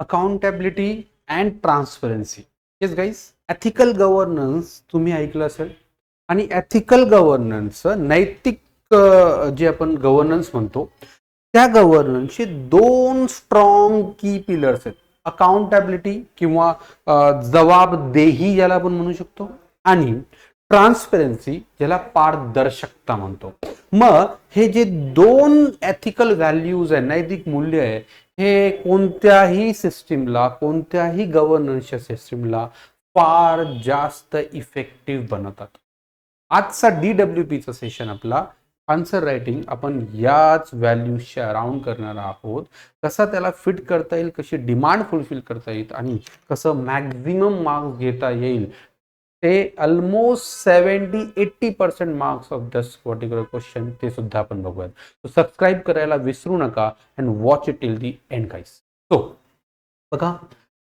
Accountability and transparency. Yes guys, ethical governance तुम्ही ऐकलं असेल. आणि एथिकल गव्हर्नन्स, नैतिक जे आपण गव्हर्नन्स म्हणतो, त्या गव्हर्नन्सचे दोन स्ट्रॉंग की पिलर्स आहेत. अकाउंटेबिलिटी किंवा जबाबदेही ज्याला आपण म्हणू शकतो, आणि ट्रान्सपरन्सी ज्याला पारदर्शकता म्हणतो. मग हे जे दोन एथिकल व्हॅल्यूज आहे, नैतिक मूल्य आहे, हे कोणत्याही सिस्टीमला, कोणत्याही गव्हर्नन्सच्या सिस्टीमला फार जास्त इफेक्टिव्ह बनवतात. आजचा DWPचा सेशन आपला आन्सर रायटिंग आपण याच व्हॅल्यूजच्या अराउंड करणार आहोत. कसा त्याला फिट करता येईल, कशी डिमांड फुलफिल करता येईल आणि कसं मॅक्झिमम मार्क्स घेता येईल, ते almost 70-80% marks of this particular question ते सुद्धा आपण बघूयात. सो सबस्क्राईब करायला विसरू नका and watch it till the end guys. So बघा,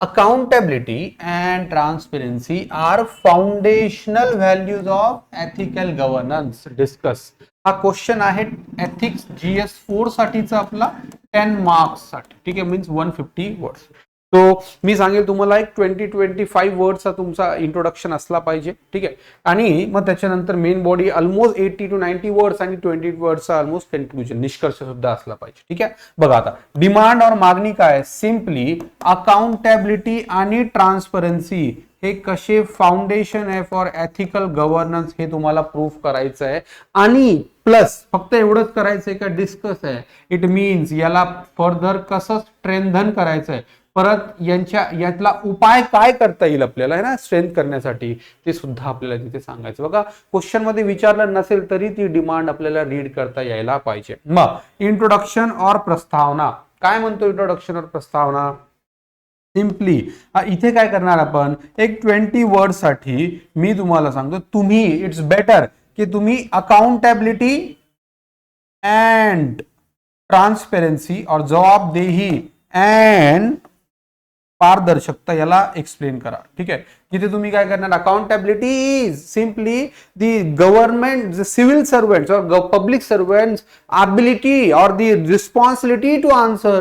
accountability and transparency are foundational values of ethical governance. Discuss. हा क्वेश्चन आहे एथिक्स GS4 साठीचा आपला 10 मार्क्स साठी. ठीक आहे, मीन्स 150 वर्ड्स. तो मी सांगेल तुम्हाला एक 20-25 वर्ड्सचा तुमचा इंट्रोडक्शन असला पाहिजे. ठीक आहे, आणि मग त्याच्यानंतर मेन बॉडी ऑलमोस्ट 80-90 वर्ड्स आणि 20 वर्ड्सचा ऑलमोस्ट कन्क्लुजन, निष्कर्ष सुद्धा असला पाहिजे. ठीक आहे, बघा आता डिमांड और मागणी काय, सिम्पली अकाउंटेबिलिटी आणि ट्रान्सपरन्सी हे कसे फाउंडेशन आहे फॉर एथिकल गव्हर्नन्स हे तुम्हाला प्रूफ करायचं आहे. आणि प्लस फक्त एवढंच करायचंय का, डिस्कस आहे. इट मीन्स याला फर्दर कसं स्ट्रेंथन करायचं आहे, परत यातला उपाय काय करता येईल आपल्याला, है ना, स्ट्रेंथ करण्यासाठी, ते सुद्धा आपल्याला तिथे सांगायचं. बघा, क्वेश्चन मध्ये विचारलं नसेल तरी ती डिमांड आपल्याला रीड करता यायला पाहिजे. मग इंट्रोडक्शन और प्रस्तावना काय म्हणतो, इंट्रोडक्शन और प्रस्तावना सिम्पली इथे काय करणार आपण, एक 20 वर्ड साठी मी तुम्हाला सांगतो, तुम्ही इट्स बेटर की तुम्ही अकाउंटेबिलिटी अँड ट्रान्सपेरेन्सी और जबाबदेही अँड पारदर्शकता याला एक्सप्लेन करा. ठीक आहे, जिथे तुम्ही काय करणार, accountability is simply the government, civil servants और public servants ability or the responsibility to answer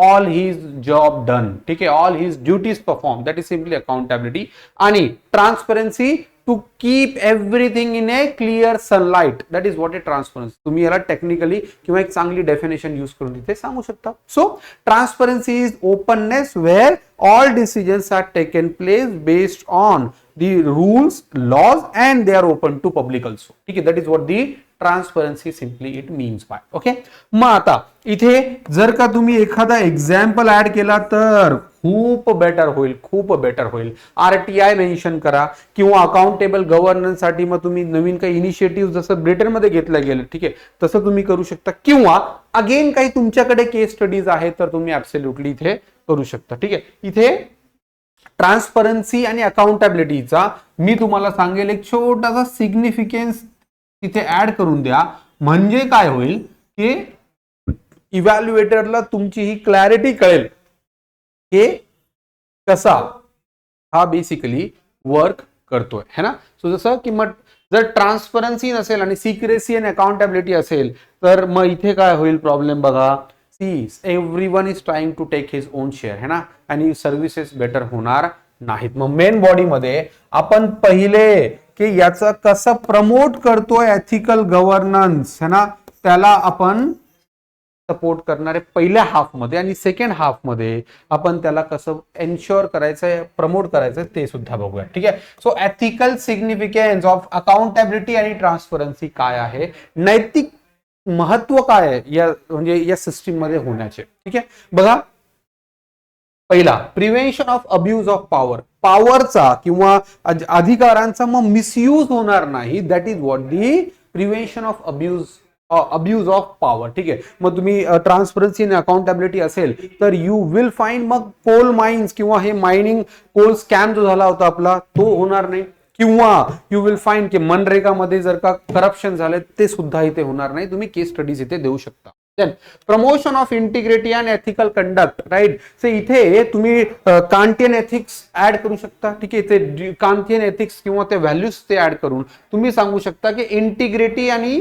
all his job done. ठीक आहे, all his duties performed, that is simply accountability. आणि transparency to keep everything in a clear sunlight, that is what a transparency. तुम्ही याला technically किंवा एक चांगली definition use करून तिथे सांगू शकता. So transparency is openness where all decisions are taken place based on the rules, laws and they are open to public also. ठीक आहे, that is what the transparency simply it means by. okay, मग आता इथे जर का तुम्ही एखादा example add केला तर खूप बेटर होईल, खूप बेटर होईल. RTI मेन्शन करा किंवा अकाउंटेबल गव्हर्नन्स साठी मग तुम्ही नवीन काही इनिशिएटिव्ह जसं ब्रिटनमध्ये घेतलं गेलं, ठीक आहे, तसं तुम्ही करू शकता. किंवा अगेन काही तुमच्याकडे केस स्टडीज आहेत तर तुम्ही ऍब्सोल्युटली इथे करू शकता. ठीक आहे, इथे ट्रान्सपरन्सी आणि अकाउंटेबिलिटीचा मी तुम्हाला सांगेल एक छोटासा सिग्निफिकन्स तिथे ऍड करून द्या. म्हणजे काय होईल की इव्हॅल्युएटरला तुमची ही क्लॅरिटी कळेल की कसा हा बेसिकली वर्क करतोय, है ना. सो जसं की मग जर ट्रान्सपरन्सी नसेल आणि सिक्रेसी आणि अकाउंटेबिलिटी असेल तर मग इथे काय होईल प्रॉब्लेम बघा. Everyone is trying to take his own share, है ना, आणि सर्व्हिसेस बेटर होणार नाहीत. मग मेन बॉडी मध्ये आपण पहिले की याचं कसं प्रमोट करतोय एथिकल गव्हर्नन्स, है ना, त्याला आपण सपोर्ट करणारे पहिल्या हाफ मध्ये, आणि सेकंड हाफ मध्ये आपण त्याला कसं एन्श्योर करायचंय, प्रमोट करायचंय ते सुद्धा बघूया. ठीक आहे, so ethical significance of accountability आणि ट्रान्सपरन्सी काय आहे, नैतिक महत्व काय आहे या म्हणजे या सिस्टीम मध्ये होण्याचे. ठीक आहे, बघा, पहिला prevention of abuse of power, पॉवरचा किंवा अधिकारांचा मग मिसयूज होणार नाही, that is what the prevention of abuse of power. ठीक आहे, मग तुम्ही ट्रान्सपरन्सी आणि अकाउंटेबिलिटी असेल तर यू विल फाइंड मग कोल माइन्स किंवा हे मायनिंग कोल स्कॅम जो झाला होता आपला तो होणार नाही. किंवा यू विल फाइंड की मनरेगामध्ये जर का करप्शन झाले ते सुद्धा इथे होणार नाही. तुम्ही केस स्टडीज इथे देऊ शकता. Then promotion of integrity and ethical conduct, right. So इथे तुम्ही कांटियन एथिक्स ऍड करू शकता. ठीक आहे, ते कांटियन एथिक्स किंवा ते व्हॅल्यूज ते ऍड करून तुम्ही सांगू शकता की इंटिग्रिटी आणि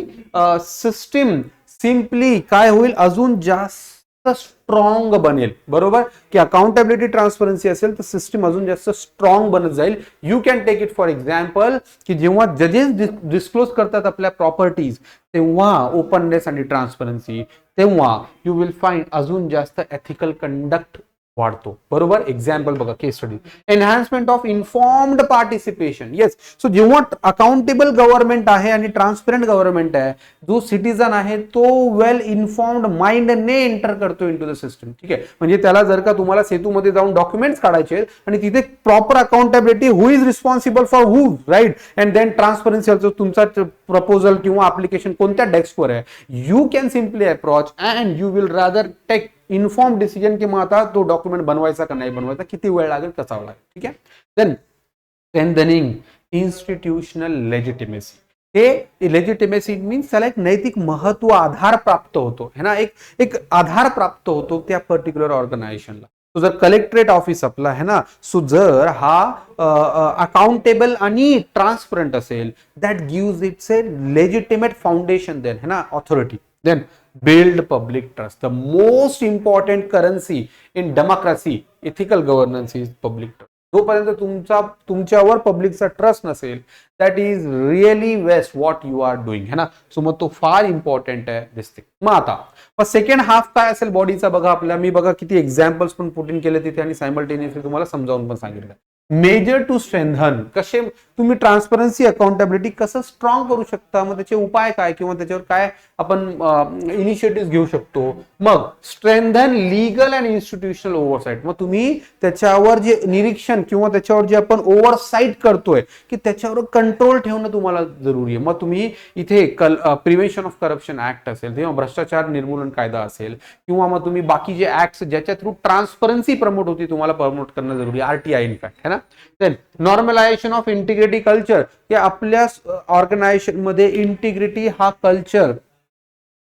सिस्टीम सिम्पली काय होईल, अजून जास्त स्ट्रॉंग बनेल. बरोबर की अकाउंटेबिलिटी ट्रान्सपरन्सी असेल तर सिस्टीम अजून जास्त स्ट्रॉंग बनत जाईल. You can take it for example की जेव्हा जजेस डिस्क्लोज करतात आपल्या प्रॉपर्टीज तेव्हा ओपननेस आणि ट्रान्सपरन्सी, तेव्हा यू विल फाइंड अजून जास्त एथिकल कंडक्ट वाढतो. बरोबर. एक्झाम्पल बघा, case study. Enhancement of informed participation. Yes. So जेव्हा अकाउंटेबल गव्हर्नमेंट आहे आणि ट्रान्सपरंट गव्हर्नमेंट आहे, जो सिटीजन आहे तो वेल इन्फॉर्म्ड माइंडने एंटर करतो इनटू द सिस्टम. ठीक आहे. म्हणजे त्याला जर का तुम्हाला सेतूमध्ये जाऊन डॉक्युमेंट्स काढायचे आहेत आणि तिथे proper accountability, who is responsible for who, right, and then transparency also. तुमचा प्रपोजल किंवा ऍप्लिकेशन कोणत्या डेस्कवर आहे, you can simply approach and you will rather take inform decision की मग आता तो डॉक्युमेंट बनवायचा का नाही बनवायचा, किती वेळ लागेल, कसा लागेल. ठीक आहे. Then strengthening institutional legitimacy. हे लेजिटिमेसी मीन्स त्याला एक नैतिक महत्व, आधार प्राप्त होतो है ना, एक आधार प्राप्त होतो त्या पर्टिक्युलर ऑर्गनायझेशनला. तो जर कलेक्टरेट ऑफिस आपला आहे ना, सो जर हा अकाउंटेबल आणि ट्रान्सपरंट असेल, that gives its a legitimate foundation then है ना, authority. Then build public trust. The most important currency in democracy, ethical governance is public trust. जोपर्यंत तुमच्यावर पब्लिकचा ट्रस्ट नसेल, that is really waste what you are doing है ना. So मग तो फार इम्पॉर्टंट आहे दिसते. मग आता सेकंड हाफ काय असेल बॉडीचा बघा आपल्या. मी बघा किती एक्झाम्पल्स पण पुट इन केले तिथे आणि सायमल्टेनियसली तुम्हाला समजावून पण सांगितलं. मेजर टू स्ट्रेंथन, कसे तुम्ही ट्रान्सपरन्सी अकाउंटेबिलिटी कसं स्ट्रॉंग करू शकता, मग त्याचे उपाय काय किंवा त्याच्यावर काय आपण इनिशिएटिव्ह घेऊ शकतो. मग strengthen legal and institutional oversight. मग तुम्ही त्याच्यावर जे निरीक्षण किंवा त्याच्यावर जे आपण ओव्हरसाईट करतोय की त्याच्यावर कंट्रोल ठेवणं तुम्हाला जरुरी आहे. मग तुम्ही इथे प्रिव्हेन्शन ऑफ करप्शन ऍक्ट असेल किंवा भ्रष्टाचार निर्मूलन कायदा असेल किंवा मग तुम्ही बाकी जे ऍक्ट ज्याच्या थ्रू ट्रान्सपरन्सी प्रमोट होती तुम्हाला प्रमोट करणं जरुरी आहे, आरटीआय इनफॅक्ट है ना. Then normalisation of integrity culture, की आपल्या ऑर्गनायझेशन मध्ये इंटिग्रिटी हा कल्चर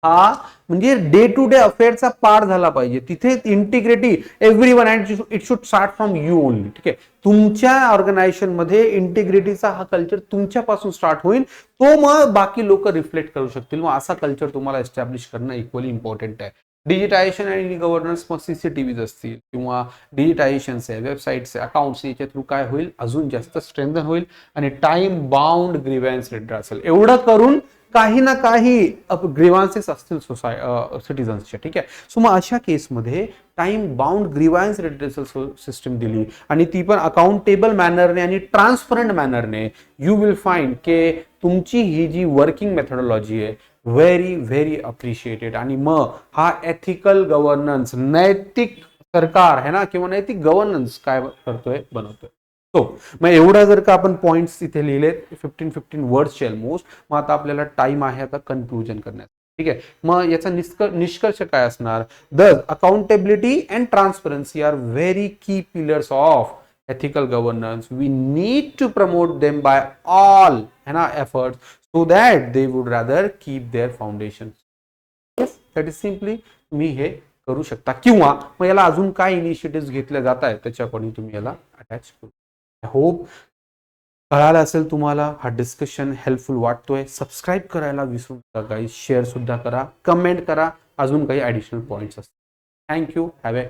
हा म्हणजे डे टू डे अफेअरचा पार्ट झाला पाहिजे. तिथे integrity everyone and it should start from you only. ठीक आहे. तुमच्या ऑर्गनायझेशन मध्ये इंटिग्रिटीचा हा कल्चर तुमच्यापासून स्टार्ट होईल, तो मग बाकी लोक रिफ्लेक्ट करू शकतील. मग असा कल्चर तुम्हाला एस्टॅब्लिश करणं इक्वली इम्पॉर्टंट आहे. डिजिटायझेशन आणि गव्हर्नन्स, मग सीसीटीव्ही असतील किंवा डिजिटायझेशन आहे, वेबसाईट्स आहे, अकाउंट्स, याच्या थ्रू काय होईल, अजून जास्त स्ट्रेंथन होईल. आणि टाइम बाउंड ग्रीव्हन्स रेड्रेसल, एवढं करून काही ना काही ग्रीव्हान्सेस असतील सिटीजन्सच्या. ठीक आहे. सो मग अशा केसमध्ये टाइम बाउंड ग्रीव्हान्स रेड्रेसल सिस्टम दिली आणि ती पण अकाउंटेबल मॅनरने आणि ट्रान्सपरंट मॅनरने, यू विल फाइंड के तुमची ही जी वर्किंग मेथडॉलॉजी आहे व्हेरी व्हेरी अप्रिशिएटेड. आणि मग हा एथिकल गव्हर्नन्स, नैतिक सरकार है ना किंवा नैतिक गव्हर्नन्स काय करतोय, बनवतोय. सो मग एवढा जर का आपण पॉइंट्स इथे लिहिलेत 15 वर्ड्सचे ऑलमोस्ट. मग आता आपल्याला टाइम आहे आता कन्क्लुजन करण्याचा. ठीक आहे. मग याचा निष्कर्ष काय असणार, the accountability and transparency are very key pillars of ethical governance. We need to promote them by all efforts so that they would rather keep their foundation. Yes, that is simply तुम्ही हे करू शकता. किंवा मग याला अजून काय initiative घेतले जात आहेत त्याच्या अकॉर्डिंग तुम्ही याला अटॅच करू. आय होप कळालं असेल तुम्हाला. हा डिस्कशन हेल्पफुल वाटतोय. सबस्क्राईब करायला विसरू नका गाईज. शेअर सुद्धा करा, कमेंट करा, अजून काही ऍडिशनल पॉइंट्स असतील. थँक्यू. Have a